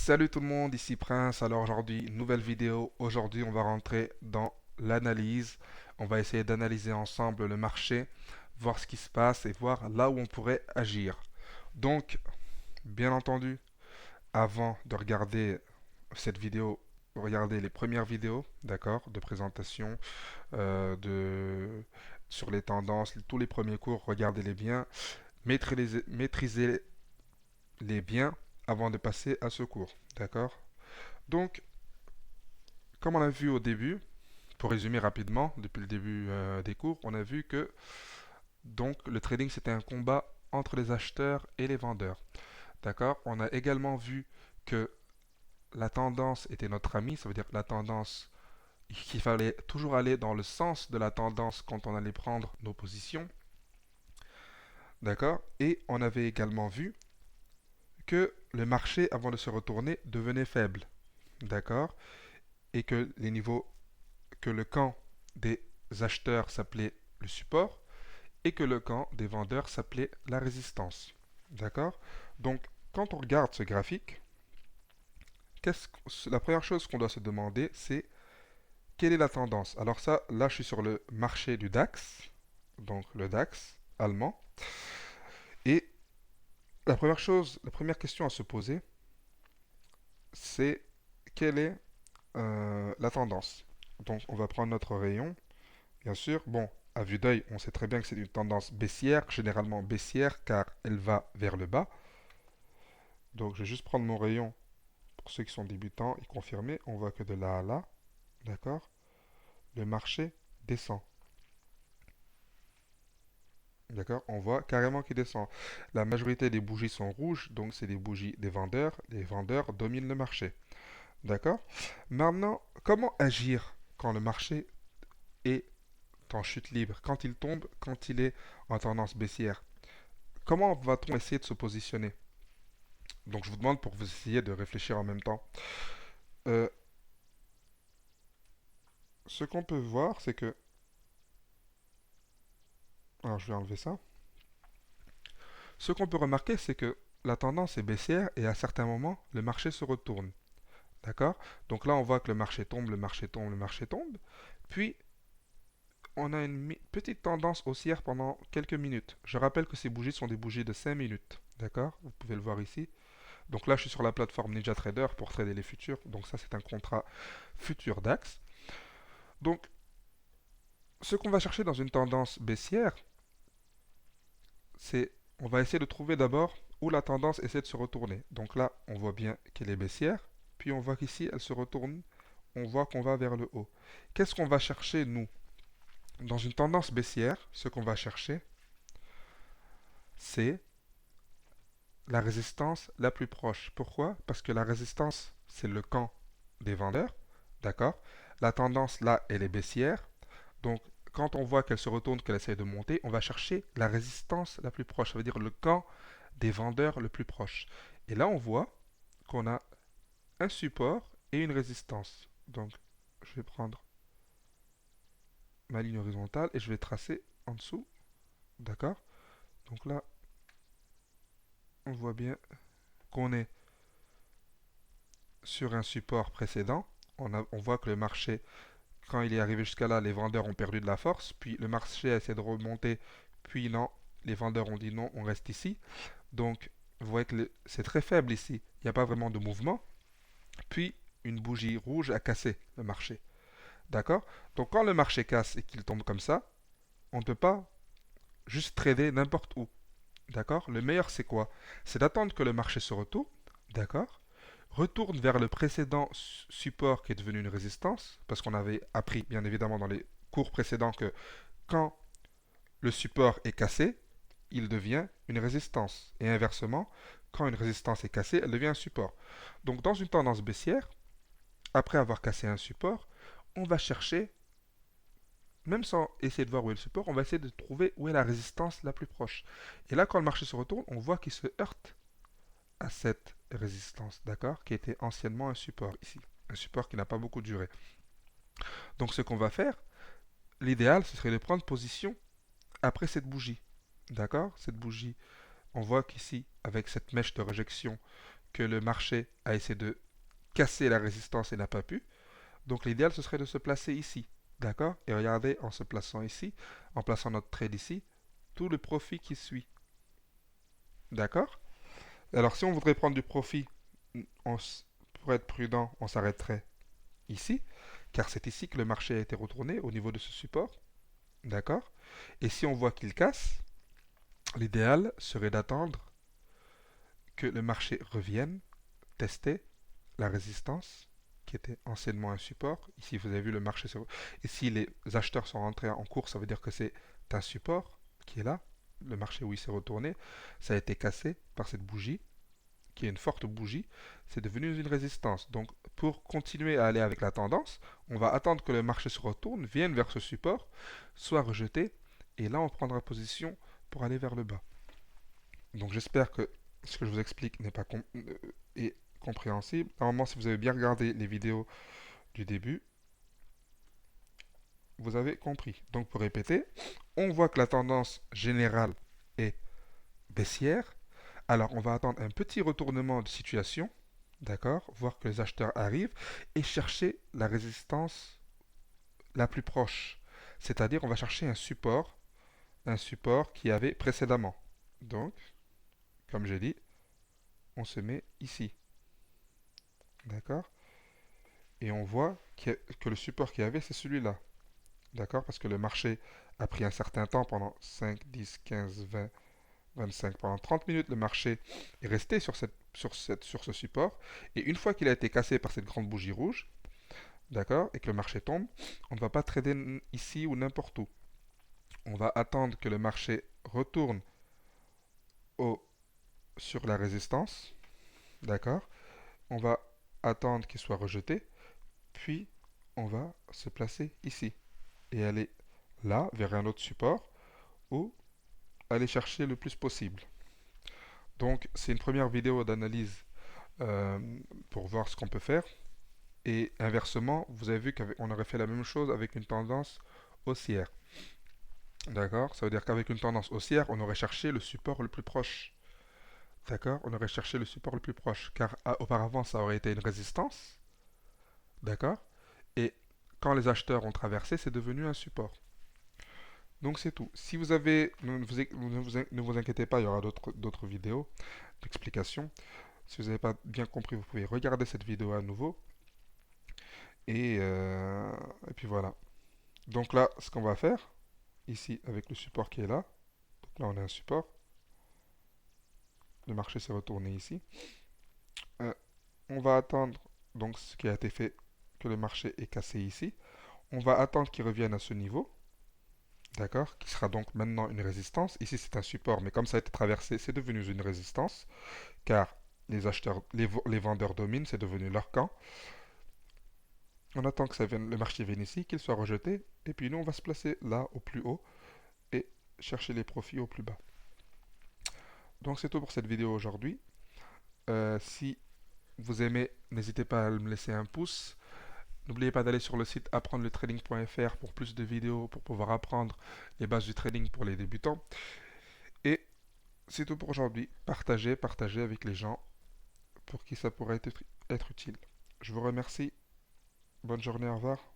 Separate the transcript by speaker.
Speaker 1: Salut tout le monde, ici Prince. Alors aujourd'hui, nouvelle vidéo. Aujourd'hui, on va rentrer dans l'analyse. On va essayer d'analyser ensemble le marché, voir ce qui se passe et voir là où on pourrait agir. Donc, bien entendu, avant de regarder cette vidéo, regardez les premières vidéos, d'accord, de présentation, sur les tendances, tous les premiers cours, regardez-les bien, maîtrisez-les bien avant de passer à ce cours, d'accord? Donc, comme on a vu au début, pour résumer rapidement, depuis le début des cours, on a vu que donc le trading c'était un combat entre les acheteurs et les vendeurs. D'accord? On a également vu que la tendance était notre ami, ça veut dire que la tendance, qu'il fallait toujours aller dans le sens de la tendance quand on allait prendre nos positions. D'accord? Et on avait également vu que le marché, avant de se retourner, devenait faible. D'accord? Et que les niveaux, que le camp des acheteurs s'appelait le support et que le camp des vendeurs s'appelait la résistance. D'accord? Donc, quand on regarde ce graphique, la première chose qu'on doit se demander, c'est quelle est la tendance. Alors ça, là, je suis sur le marché du DAX, donc le DAX allemand. Et la première question à se poser, c'est quelle est la tendance. Donc, on va prendre notre rayon, bien sûr. Bon, à vue d'œil, on sait très bien que c'est une tendance baissière, généralement baissière, car elle va vers le bas. Donc, je vais juste prendre mon rayon pour ceux qui sont débutants et confirmer. On voit que de là à là, d'accord, le marché descend. D'accord? On voit carrément qu'il descend. La majorité des bougies sont rouges, donc c'est des bougies des vendeurs. Les vendeurs dominent le marché. D'accord? Maintenant, comment agir quand le marché est en chute libre, quand il tombe, quand il est en tendance baissière? Comment va-t-on essayer de se positionner? Donc je vous demande pour vous essayer de réfléchir en même temps. Euh, Ce qu'on peut voir, c'est que... Alors je vais enlever ça. Ce qu'on peut remarquer, c'est que la tendance est baissière et à certains moments, le marché se retourne. D'accord? Donc là, on voit que le marché tombe, le marché tombe, le marché tombe. Puis, on a une petite tendance haussière pendant quelques minutes. Je rappelle que ces bougies sont des bougies de 5 minutes. D'accord? Vous pouvez le voir ici. Donc là, je suis sur la plateforme NinjaTrader pour trader les futurs. Donc ça, c'est un contrat futur DAX. Donc, ce qu'on va chercher dans une tendance baissière, c'est, on va essayer de trouver d'abord où la tendance essaie de se retourner. Donc là, on voit bien qu'elle est baissière. Puis on voit qu'ici, elle se retourne. On voit qu'on va vers le haut. Qu'est-ce qu'on va chercher, nous? Dans une tendance baissière, ce qu'on va chercher, c'est la résistance la plus proche. Pourquoi? Parce que la résistance, c'est le camp des vendeurs. D'accord? La tendance, là, elle est baissière. Donc, quand on voit qu'elle se retourne, qu'elle essaie de monter, on va chercher la résistance la plus proche. Ça veut dire le camp des vendeurs le plus proche. Et là, on voit qu'on a un support et une résistance. Donc, je vais prendre ma ligne horizontale et je vais tracer en dessous. D'accord? Donc là, on voit bien qu'on est sur un support précédent. On voit que le marché, quand il est arrivé jusqu'à là, les vendeurs ont perdu de la force, puis le marché a essayé de remonter, puis non, les vendeurs ont dit non, on reste ici. Donc, vous voyez que c'est très faible ici, il n'y a pas vraiment de mouvement. Puis, une bougie rouge a cassé le marché. D'accord? Donc, quand le marché casse et qu'il tombe comme ça, on ne peut pas juste trader n'importe où. D'accord? Le meilleur, c'est quoi? C'est d'attendre que le marché se retourne. D'accord? Retourne vers le précédent support qui est devenu une résistance, parce qu'on avait appris bien évidemment dans les cours précédents que quand le support est cassé, il devient une résistance. Et inversement, quand une résistance est cassée, elle devient un support. Donc dans une tendance baissière, après avoir cassé un support, on va chercher, même sans essayer de voir où est le support, on va essayer de trouver où est la résistance la plus proche. Et là, quand le marché se retourne, on voit qu'il se heurte à cette résistance, d'accord, qui était anciennement un support ici. Un support qui n'a pas beaucoup duré. Donc ce qu'on va faire, l'idéal, ce serait de prendre position après cette bougie. D'accord? Cette bougie, on voit qu'ici, avec cette mèche de réjection, que le marché a essayé de casser la résistance et n'a pas pu. Donc l'idéal, ce serait de se placer ici. D'accord? Et regardez, en se plaçant ici, en plaçant notre trade ici, tout le profit qui suit. D'accord? Alors si on voudrait prendre du profit, pour être prudent, on s'arrêterait ici, car c'est ici que le marché a été retourné au niveau de ce support. D'accord? Et si on voit qu'il casse, l'idéal serait d'attendre que le marché revienne tester la résistance qui était anciennement un support. Ici, vous avez vu le marché. Ici, les acheteurs sont rentrés en cours, ça veut dire que c'est un support qui est là. Le marché où il s'est retourné, ça a été cassé par cette bougie, qui est une forte bougie. C'est devenu une résistance. Donc, pour continuer à aller avec la tendance, on va attendre que le marché se retourne, vienne vers ce support, soit rejeté, et là, on prendra position pour aller vers le bas. Donc, j'espère que ce que je vous explique n'est pas est compréhensible. Normalement, si vous avez bien regardé les vidéos du début, vous avez compris. Donc pour répéter, on voit que la tendance générale est baissière. Alors on va attendre un petit retournement de situation, d'accord, voir que les acheteurs arrivent et chercher la résistance la plus proche. C'est-à-dire on va chercher un support qui avait précédemment. Donc, comme j'ai dit, on se met ici, d'accord, et on voit que le support qu'il y avait, c'est celui-là. D'accord? Parce que le marché a pris un certain temps pendant 5, 10, 15, 20, 25. Pendant 30 minutes, le marché est resté sur ce support. Et une fois qu'il a été cassé par cette grande bougie rouge, d'accord, et que le marché tombe, on ne va pas trader ici ou n'importe où. On va attendre que le marché retourne au, sur la résistance. D'accord? On va attendre qu'il soit rejeté. Puis, on va se placer ici. Et aller là, vers un autre support, ou aller chercher le plus possible. Donc, c'est une première vidéo d'analyse euh, pour voir ce qu'on peut faire. Et inversement, vous avez vu qu'on aurait fait la même chose avec une tendance haussière. D'accord? Ça veut dire qu'avec une tendance haussière, on aurait cherché le support le plus proche. D'accord? On aurait cherché le support le plus proche. Car auparavant, ça aurait été une résistance. D'accord? Et quand les acheteurs ont traversé, c'est devenu un support. Donc c'est tout. Si vous avez, ne vous inquiétez pas, il y aura d'autres vidéos d'explications. Si vous n'avez pas bien compris, vous pouvez regarder cette vidéo à nouveau. Et puis voilà. Donc là, ce qu'on va faire, ici, avec le support qui est là, donc là on a un support, le marché s'est retourné ici. Euh, on va attendre, donc ce qui a été fait, que le marché est cassé ici. On va attendre qu'il revienne à ce niveau, d'accord, qui sera donc maintenant une résistance. Ici c'est un support, mais comme ça a été traversé, c'est devenu une résistance, car les acheteurs, les vendeurs dominent, c'est devenu leur camp. On attend que le marché vienne ici, qu'il soit rejeté, et puis nous on va se placer là au plus haut et chercher les profits au plus bas. Donc c'est tout pour cette vidéo aujourd'hui. Si vous aimez, n'hésitez pas à me laisser un pouce. N'oubliez pas d'aller sur le site apprendretrading.fr pour plus de vidéos, pour pouvoir apprendre les bases du trading pour les débutants. Et c'est tout pour aujourd'hui. Partagez avec les gens pour qui ça pourrait être utile. Je vous remercie. Bonne journée, au revoir.